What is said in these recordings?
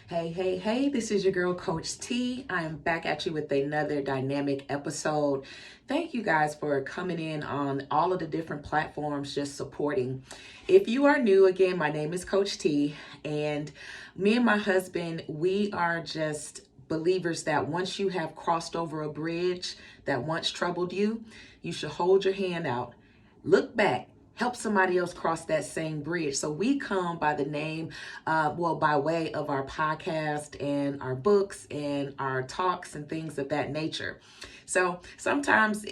Hey, this is your girl, Coach T. I am back at you with another dynamic episode. Thank you guys for coming in on all of the different platforms, just supporting. If you are new, again, my name is Coach T, and me and my husband, we are just believers that once you have crossed over a bridge that once troubled you, you should hold your hand out, look back, help somebody else cross that same bridge. So we come by the name, by way of our podcast and our books and our talks and things of that nature. So sometimes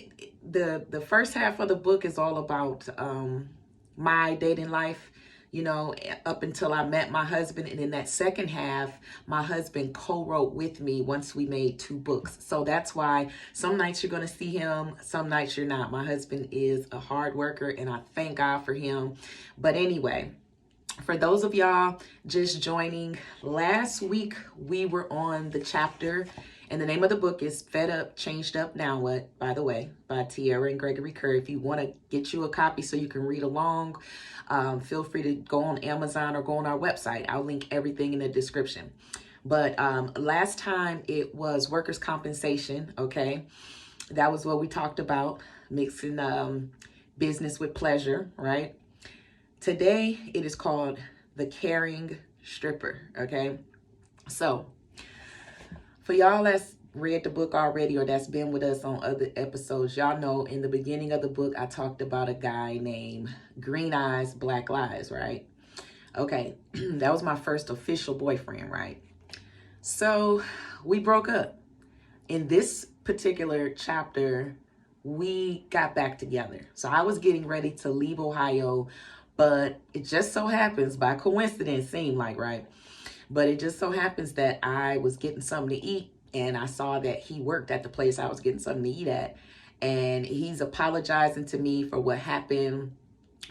the first half of the book is all about my dating life, up until I met my husband. And in that second half, my husband co-wrote with me once we made 2 books. So that's why some nights you're going to see him, some nights you're not. My husband is a hard worker and I thank God for him. But anyway, for those of y'all just joining, last week we were on the chapter, and the name of the book is Fed Up, Changed Up, Now What, by the way, by Tiara and Gregory Kerr. If you want to get you a copy so you can read along, feel free to go on Amazon or go on our website. I'll link everything in the description. But last time it was workers' compensation, okay? That was what we talked about, mixing business with pleasure, right? Today, it is called The Caring Stripper, okay? So, for y'all that's read the book already or that's been with us on other episodes, y'all know in the beginning of the book, I talked about a guy named Green Eyes, Black Lies, right? Okay, that was my first official boyfriend, right? So, we broke up. In this particular chapter, we got back together. So, I was getting ready to leave Ohio, but it just so happens, by coincidence, seemed like, right? But it just so happens that I was getting something to eat and I saw that he worked at the place I was getting something to eat at. And he's apologizing to me for what happened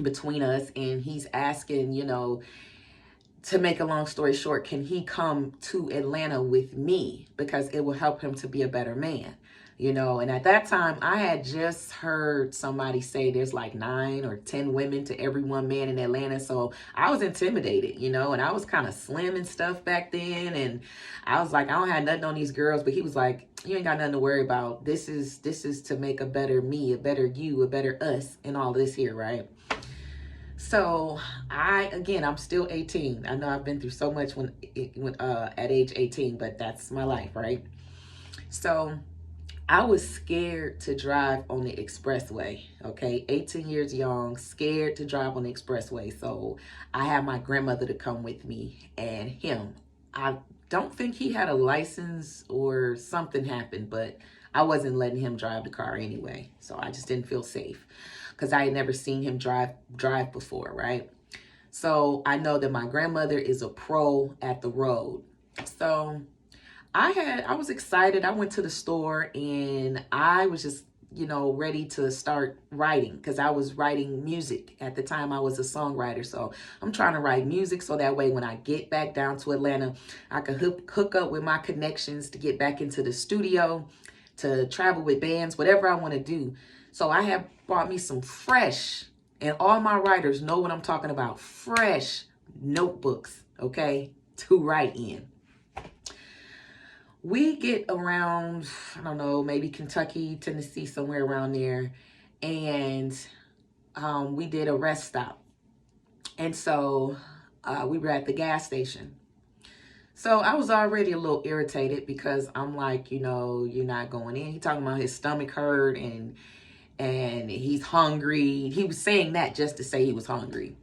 between us. And he's asking, to make a long story short, can he come to Atlanta with me? Because it will help him to be a better man. And at that time, I had just heard somebody say there's like 9 or 10 women to every one man in Atlanta. So I was intimidated, and I was kind of slim and stuff back then. And I was like, I don't have nothing on these girls. But he was like, you ain't got nothing to worry about. This is to make a better me, a better you, a better us, and all this here, right? So I'm still 18. I know I've been through so much at age 18, but that's my life, right? So I was scared to drive on the expressway, okay? 18 years young, scared to drive on the expressway. So I had my grandmother to come with me and him. I don't think he had a license or something happened, but I wasn't letting him drive the car anyway. So I just didn't feel safe because I had never seen him drive before, right? So I know that my grandmother is a pro at the road. So I was excited. I went to the store and I was just, ready to start writing because I was writing music. At the time, I was a songwriter. So I'm trying to write music so that way when I get back down to Atlanta, I could hook up with my connections to get back into the studio, to travel with bands, whatever I want to do. So I have bought me some fresh, and all my writers know what I'm talking about, fresh notebooks, okay, to write in. We get around, I don't know, maybe Kentucky, Tennessee, somewhere around there. And we did a rest stop. And so we were at the gas station. So I was already a little irritated because I'm like, you're not going in. He talking about his stomach hurt and he's hungry. He was saying that just to say he was hungry.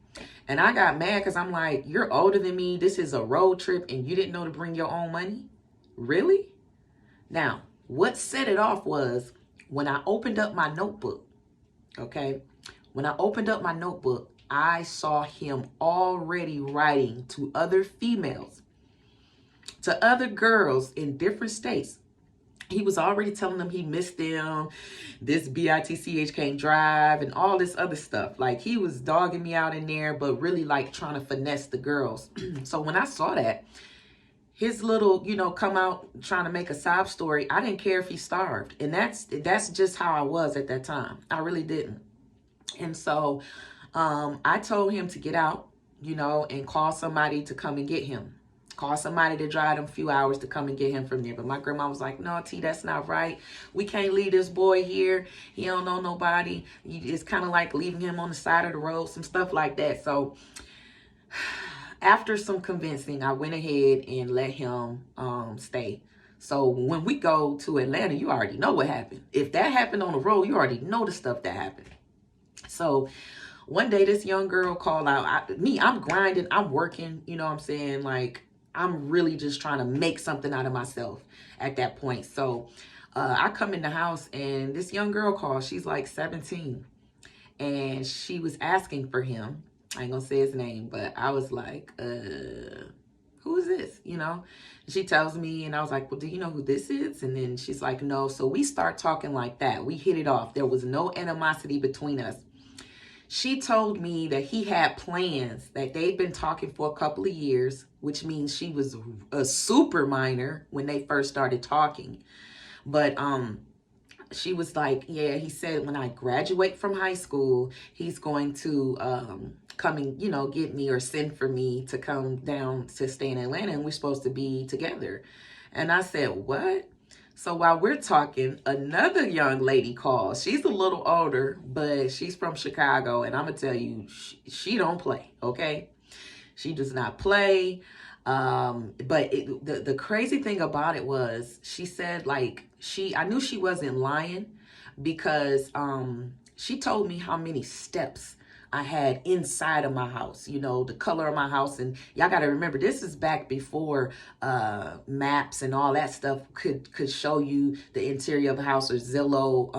And I got mad because I'm like, you're older than me. This is a road trip and you didn't know to bring your own money? Really? Now, what set it off was when I opened up my notebook, okay? When I opened up my notebook, I saw him already writing to other females, to other girls in different states. He was already telling them he missed them, this BITCH can't drive, and all this other stuff. Like, he was dogging me out in there, but really like trying to finesse the girls. So when I saw that, his little, come out trying to make a sob story, I didn't care if he starved. And that's just how I was at that time. I really didn't. And so I told him to get out, and call somebody to come and get him. Call somebody to drive them a few hours to come and get him from there. But my grandma was like, no, T, that's not right. We can't leave this boy here. He don't know nobody. It's kind of like leaving him on the side of the road, some stuff like that. So after some convincing, I went ahead and let him stay. So when we go to Atlanta, you already know what happened. If that happened on the road, you already know the stuff that happened. So one day this young girl called out. I'm grinding. I'm working. You know what I'm saying? Like, I'm really just trying to make something out of myself at that point. So I come in the house and this young girl calls. She's like 17. And she was asking for him. I ain't gonna say his name, but I was like, who is this? You know? She tells me, and I was like, well, do you know who this is? And then she's like, no. So we start talking like that. We hit it off. There was no animosity between us. She told me that he had plans, that they'd been talking for a couple of years, which means she was a super minor when they first started talking. But she was like, yeah, he said when I graduate from high school, he's going to come and, you know, get me or send for me to come down to stay in Atlanta, and we're supposed to be together. And I said, what? So while we're talking, another young lady calls. She's a little older, but she's from Chicago. And I'm going to tell you, she don't play, okay? She does not play. But the crazy thing about it was, she said, like, I knew she wasn't lying because she told me how many steps I had inside of my house, you know, the color of my house. And y'all got to remember, this is back before maps and all that stuff could show you the interior of a house, or Zillow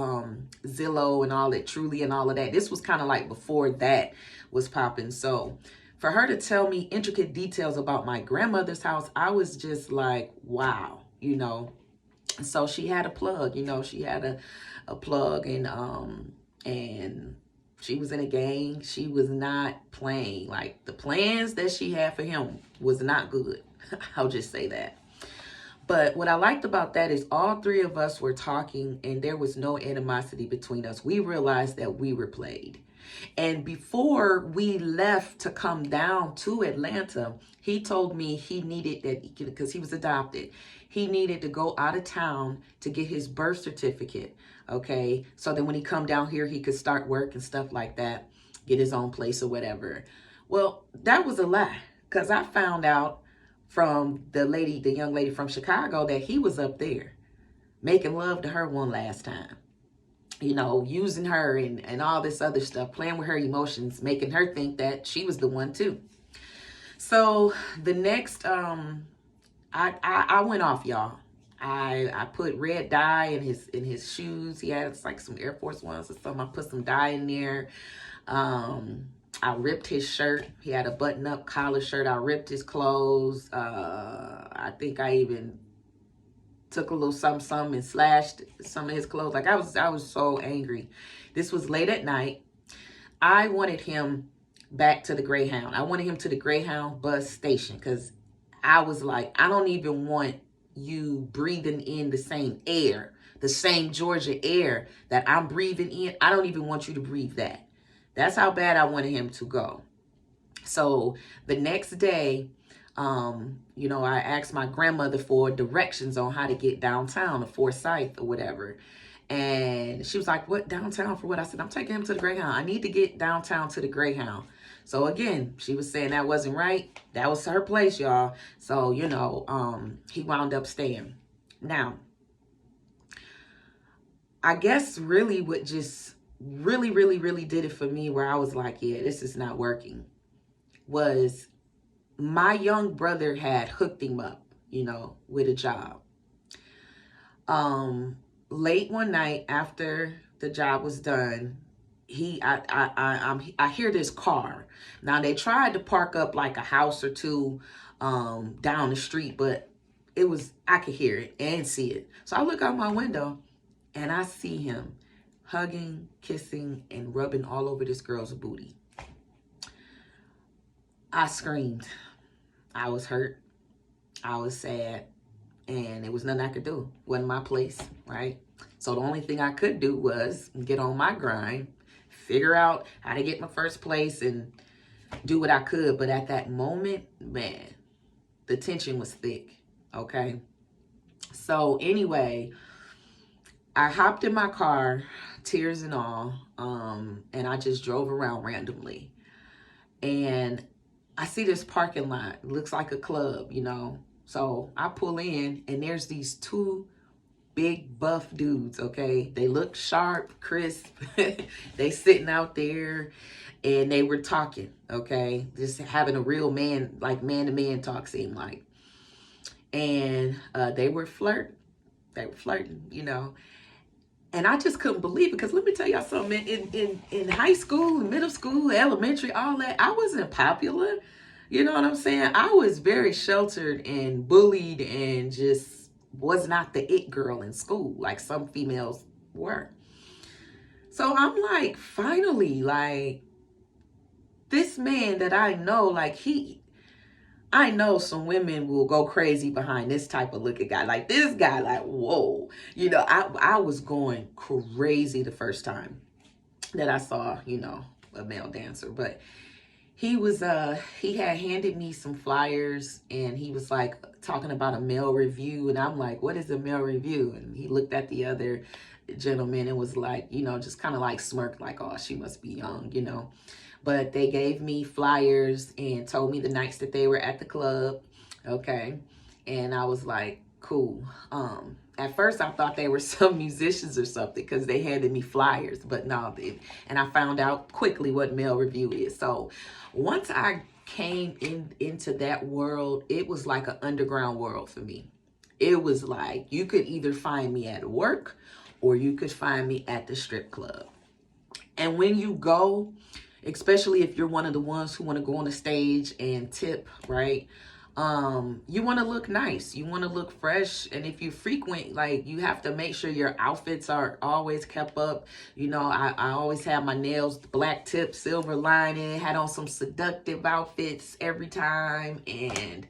and all that, Truly and all of that. This was kind of like before that was popping. So for her to tell me intricate details about my grandmother's house, I was just like, wow, you know. So she had a plug, you know, she had a plug, and she was in a gang. She was not playing. Like, the plans that she had for him was not good. I'll just say that. But what I liked about that is all three of us were talking and there was no animosity between us. We realized that we were played. And before we left to come down to Atlanta, he told me he needed that, because he was adopted, he needed to go out of town to get his birth certificate. Okay. So then when he come down here, he could start work and stuff like that, get his own place or whatever. Well, that was a lie, because I found out from the young lady from Chicago, that he was up there making love to her one last time. You know, using her and all this other stuff, playing with her emotions, making her think that she was the one too. So the next, I went off, y'all. I put red dye in his shoes. He had like some Air Force Ones or something. I put some dye in there. I ripped his shirt. He had a button-up collar shirt. I ripped his clothes. I think I even took a little something and slashed some of his clothes. Like, I was so angry. This was late at night. I wanted him back to the Greyhound. I wanted him to the Greyhound bus station, because I was like, I don't even want you breathing in the same air, the same Georgia air that I'm breathing in. I don't even want you to breathe that. That's how bad I wanted him to go. So the next day, you know, I asked my grandmother for directions on how to get downtown to Forsyth or whatever. And she was like, what, downtown for what? I said, I'm taking him to the Greyhound. I need to get downtown to the Greyhound. So again, she was saying that wasn't right. That was her place, y'all. So, you know, he wound up staying. Now, I guess really what just really did it for me, where I was like, yeah, this is not working, was my young brother had hooked him up, you know, with a job. Late one night after the job was done, I hear this car. Now, they tried to park up like a house or two down the street, but I could hear it and see it. So I look out my window and I see him hugging, kissing, and rubbing all over this girl's booty. I screamed. I was hurt. I was sad. And there was nothing I could do. Wasn't my place, right? So the only thing I could do was get on my grind, figure out how to get my first place, and do what I could. But at that moment, man, The tension was thick, okay? So anyway, I hopped in my car, tears and all, and I just drove around randomly. And I see this parking lot. It looks like a club, you know. So I pull in, and there's these two big buff dudes, okay? They look sharp, crisp. They sitting out there, and they were talking, okay? Just having a real man, like man-to-man talk seemed like. And they were flirting. They were flirting, you know. And I just couldn't believe it, because let me tell y'all something. In high school, middle school, elementary, all that, I wasn't popular. You know what I'm saying? I was very sheltered and bullied and just was not the it girl in school like some females were. So I'm like, finally, like, this man that I know, like, I know some women will go crazy behind this type of looking guy. Like, this guy, like, whoa. You know, I was going crazy the first time that I saw, you know, a male dancer. But he was, he had handed me some flyers, and he was like talking about a male review. And I'm like, what is a male review? And he looked at the other gentleman and was like, you know, just kind of like smirked, like, oh, she must be young, you know. But they gave me flyers and told me the nights that they were at the club, okay? And I was like, cool. At first I thought they were some musicians or something, because they handed me flyers, but no. And I found out quickly what male review is. So once I came into that world, it was like an underground world for me. It was like, you could either find me at work or you could find me at the strip club. And when you go, especially if you're one of the ones who want to go on the stage and tip, right? You want to look nice. You want to look fresh. And if you frequent, like, you have to make sure your outfits are always kept up. You know, I always have my nails black tip, silver lining, had on some seductive outfits every time. And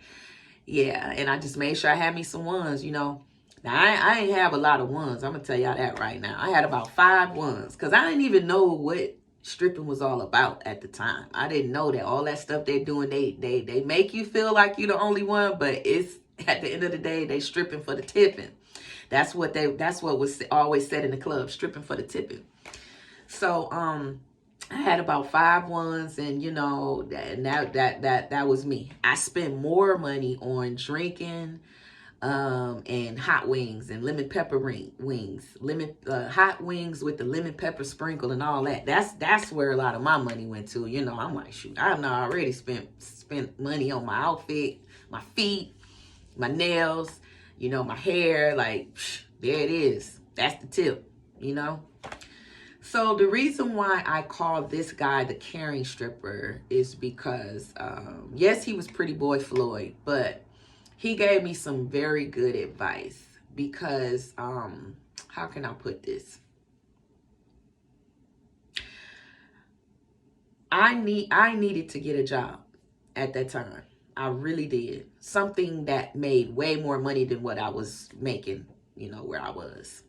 yeah, and I just made sure I had me some ones, you know. Now, I ain't have a lot of ones. I'm going to tell y'all that right now. I had about 5 ones, because I didn't even know what stripping was all about at the time. I didn't know that all that stuff they're doing, they make you feel like you're the only one, but it's, at the end of the day, they stripping for the tipping. That's what was always said in the club, stripping for the tipping. So I had about 5 ones, and you know, that was me. I spent more money on drinking, and hot wings and lemon pepper wings, hot wings with the lemon pepper sprinkle and all that. That's where a lot of my money went to. You know, I'm like, shoot, I've already spent money on my outfit, my feet, my nails, you know, my hair. Like, there it is. That's the tip, you know. So the reason why I call this guy the caring stripper is because, yes, he was Pretty Boy Floyd, but he gave me some very good advice, because, how can I put this? I needed to get a job at that time. I really did. Something that made way more money than what I was making, you know, where I was.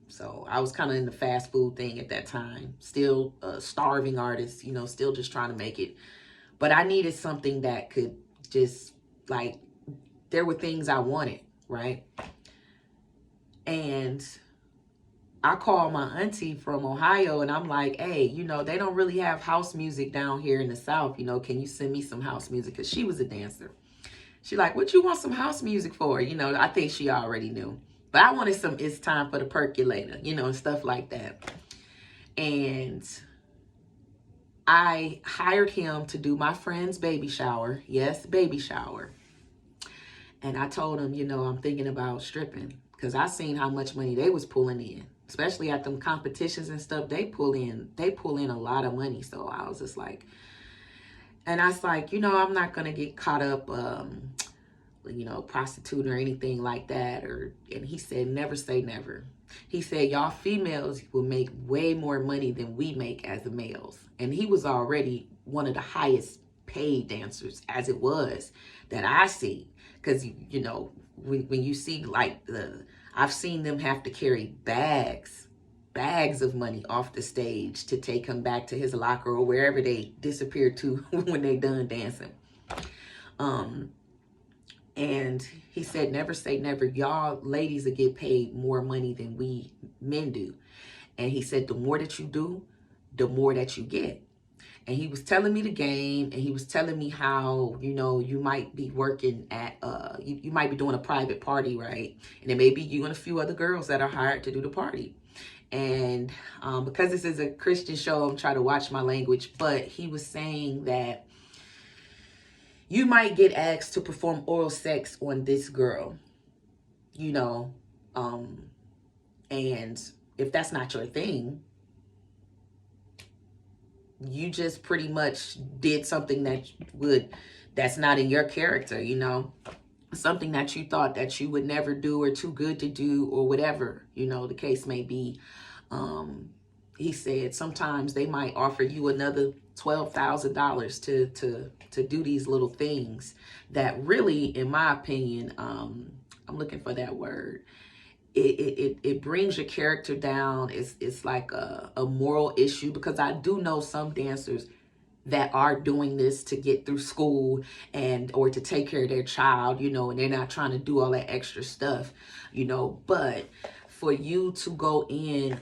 So I was kind of in the fast food thing at that time. Still a starving artist, you know, still just trying to make it. But I needed something that could just, like, there were things I wanted, right? And I called my auntie from Ohio, and I'm like, hey, you know, they don't really have house music down here in the South. You know, can you send me some house music? Because she was a dancer. She like, what you want some house music for? You know, I think she already knew. But I wanted some It's Time for the Percolator, you know, and stuff like that. And I hired him to do my friend's baby shower. Yes, baby shower. And I told him, you know, I'm thinking about stripping, because I seen how much money they was pulling in, especially at them competitions and stuff. They pull in a lot of money. So I was just like, and I was like, you know, I'm not going to get caught up, you know, prostituting or anything like that. And he said, never say never. He said, y'all females will make way more money than we make as the males. And he was already one of the highest paid dancers as it was that I see. Because, you know, when you see, like, I've seen them have to carry bags of money off the stage to take him back to his locker or wherever they disappear to when they done dancing. And he said, never say never. Y'all ladies will get paid more money than we men do. And he said, the more that you do, the more that you get. And he was telling me the game, and he was telling me how, you know, you might be working at, you might be doing a private party, right? And it may be you and a few other girls that are hired to do the party. And because this is a Christian show, I'm trying to watch my language, but he was saying that you might get asked to perform oral sex on this girl, you know, and if that's not your thing, you just pretty much did something that's not in your character, you know, something that you thought that you would never do or too good to do or whatever, you know, the case may be. He said sometimes they might offer you another $12,000 to do these little things that really, in my opinion, I'm looking for that word. It brings your character down. It's like a moral issue, because I do know some dancers that are doing this to get through school or to take care of their child, you know, and they're not trying to do all that extra stuff, you know. But for you to go in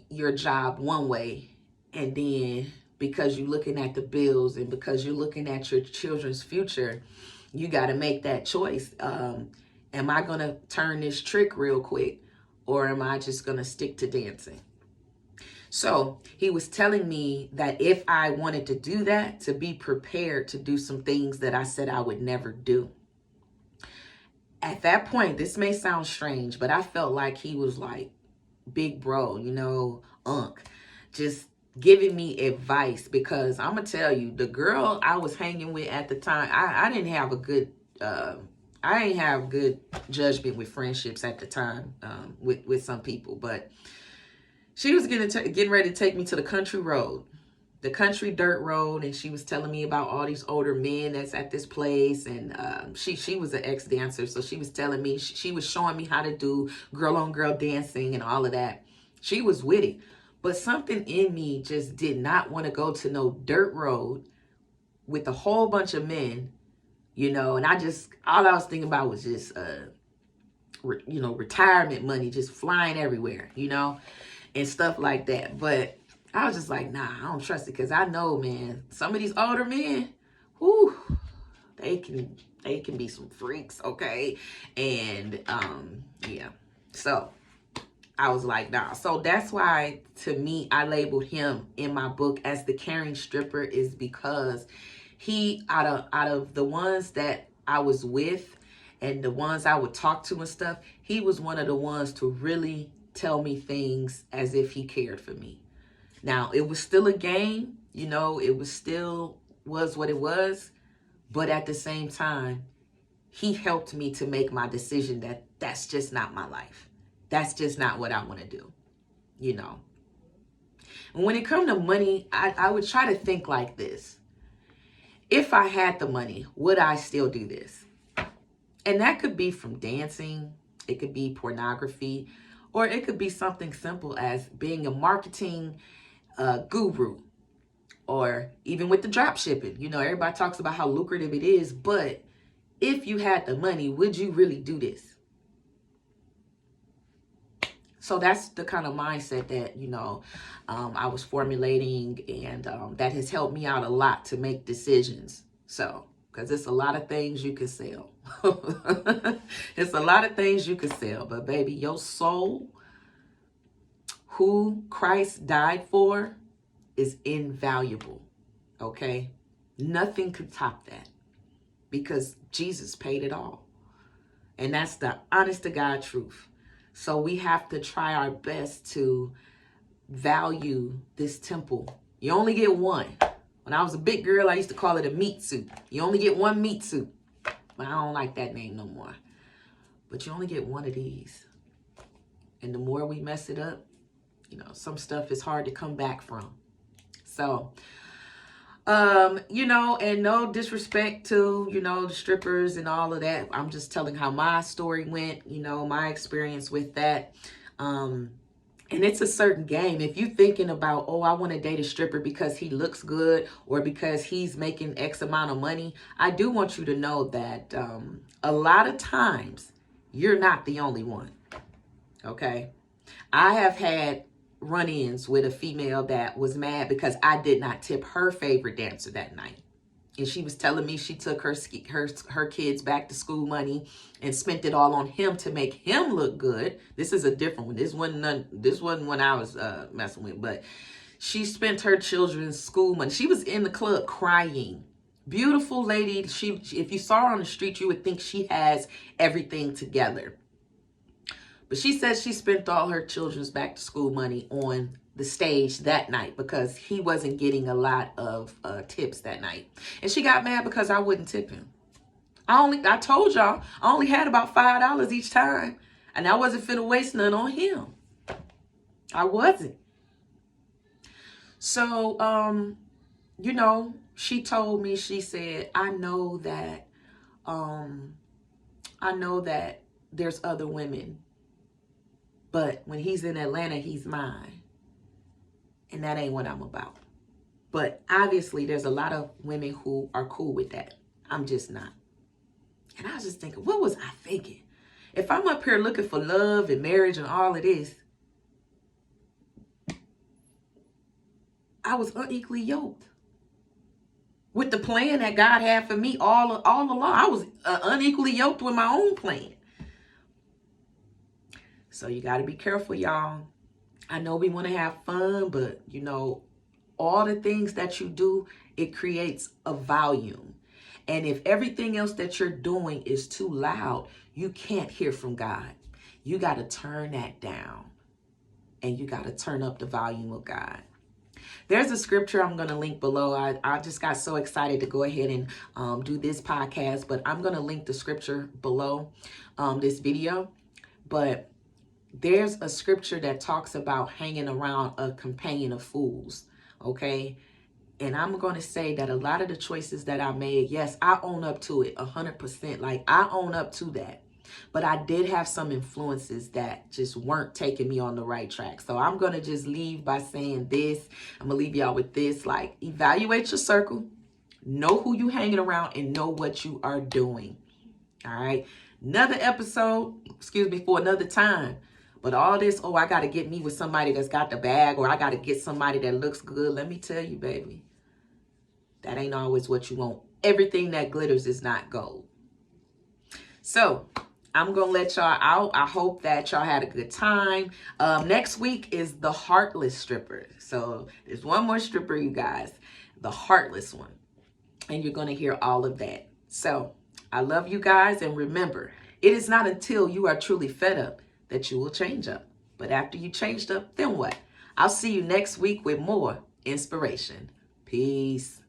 your job one way, and then because you're looking at the bills and because you're looking at your children's future, you got to make that choice. Am I going to turn this trick real quick, or am I just going to stick to dancing? So he was telling me that if I wanted to do that, to be prepared to do some things that I said I would never do. At that point, this may sound strange, but I felt like he was like big bro, you know, just giving me advice, because I'm going to tell you, the girl I was hanging with at the time, I didn't have a good, I ain't have good judgment with friendships at the time, with some people, but she was getting ready to take me to the country road, the country dirt road, and she was telling me about all these older men that's at this place, and she was an ex-dancer, so she was telling me, she was showing me how to do girl-on-girl dancing and all of that. She was with it, but something in me just did not want to go to no dirt road with a whole bunch of men, you know, and all I was thinking about was just, you know, retirement money just flying everywhere, you know, and stuff like that. But I was just like, nah, I don't trust it, because I know, man, some of these older men, whoo, they can be some freaks, okay? And yeah, so I was like, nah. So that's why, to me, I labeled him in my book as the caring stripper, is because he, out of the ones that I was with and the ones I would talk to and stuff, he was one of the ones to really tell me things as if he cared for me. Now, it was still a game, you know, it was what it was, but at the same time, he helped me to make my decision that that's just not my life. That's just not what I want to do, you know. And when it comes to money, I would try to think like this. If I had the money, would I still do this? And that could be from dancing, it could be pornography, or it could be something simple as being a marketing guru, or even with the drop shipping. You know, everybody talks about how lucrative it is, but if you had the money, would you really do this? So that's the kind of mindset that, you know, I was formulating, and that has helped me out a lot to make decisions. So, because it's a lot of things you can sell. It's a lot of things you can sell, but baby, your soul, who Christ died for, is invaluable, okay? Nothing could top that, because Jesus paid it all. And that's the honest to God truth. So we have to try our best to value this temple. You only get one. When I was a big girl, I used to call it a meat suit. You only get one meat suit. But I don't like that name no more. But you only get one of these. And the more we mess it up, you know, some stuff is hard to come back from. So, you know, and no disrespect to, you know, the strippers and all of that. I'm just telling how my story went, you know, my experience with that. And it's a certain game. If you're thinking about, oh, I want to date a stripper because he looks good or because he's making X amount of money, I do want you to know that a lot of times you're not the only one. Okay. I have had run-ins with a female that was mad because I did not tip her favorite dancer that night. And she was telling me she took her kids back to school money and spent it all on him to make him look good. This is a different one. This wasn't when I was messing with, but she spent her children's school money. She was in the club crying. Beautiful lady. If you saw her on the street, you would think she has everything together. But she said she spent all her children's back to school money on the stage that night because he wasn't getting a lot of tips that night. And she got mad because I wouldn't tip him. I told y'all, I only had about $5 each time. And I wasn't finna waste none on him. I wasn't. So, you know, she told me, she said, I know that there's other women. But when he's in Atlanta, he's mine. And that ain't what I'm about. But obviously, there's a lot of women who are cool with that. I'm just not. And I was just thinking, what was I thinking? If I'm up here looking for love and marriage and all of this, I was unequally yoked with the plan that God had for me all along. I was unequally yoked with my own plan. So you got to be careful, y'all. I know we want to have fun, but, you know, all the things that you do, it creates a volume. And if everything else that you're doing is too loud, you can't hear from God. You got to turn that down. And you got to turn up the volume of God. There's a scripture I'm going to link below. I just got so excited to go ahead and do this podcast. But I'm going to link the scripture below this video. But there's a scripture that talks about hanging around a companion of fools, okay? And I'm going to say that a lot of the choices that I made, yes, I own up to it 100%. Like, I own up to that. But I did have some influences that just weren't taking me on the right track. So I'm going to just leave by saying this. I'm going to leave y'all with this. Like, evaluate your circle. Know who you hanging around and know what you are doing. All right? Another episode, for another time. But all this, oh, I got to get me with somebody that's got the bag, or I got to get somebody that looks good. Let me tell you, baby, that ain't always what you want. Everything that glitters is not gold. So I'm going to let y'all out. I hope that y'all had a good time. Next week is the heartless stripper. So there's one more stripper, you guys, the heartless one. And you're going to hear all of that. So I love you guys. And remember, it is not until you are truly fed up that you will change up. But after you changed up, then what? I'll see you next week with more inspiration. Peace.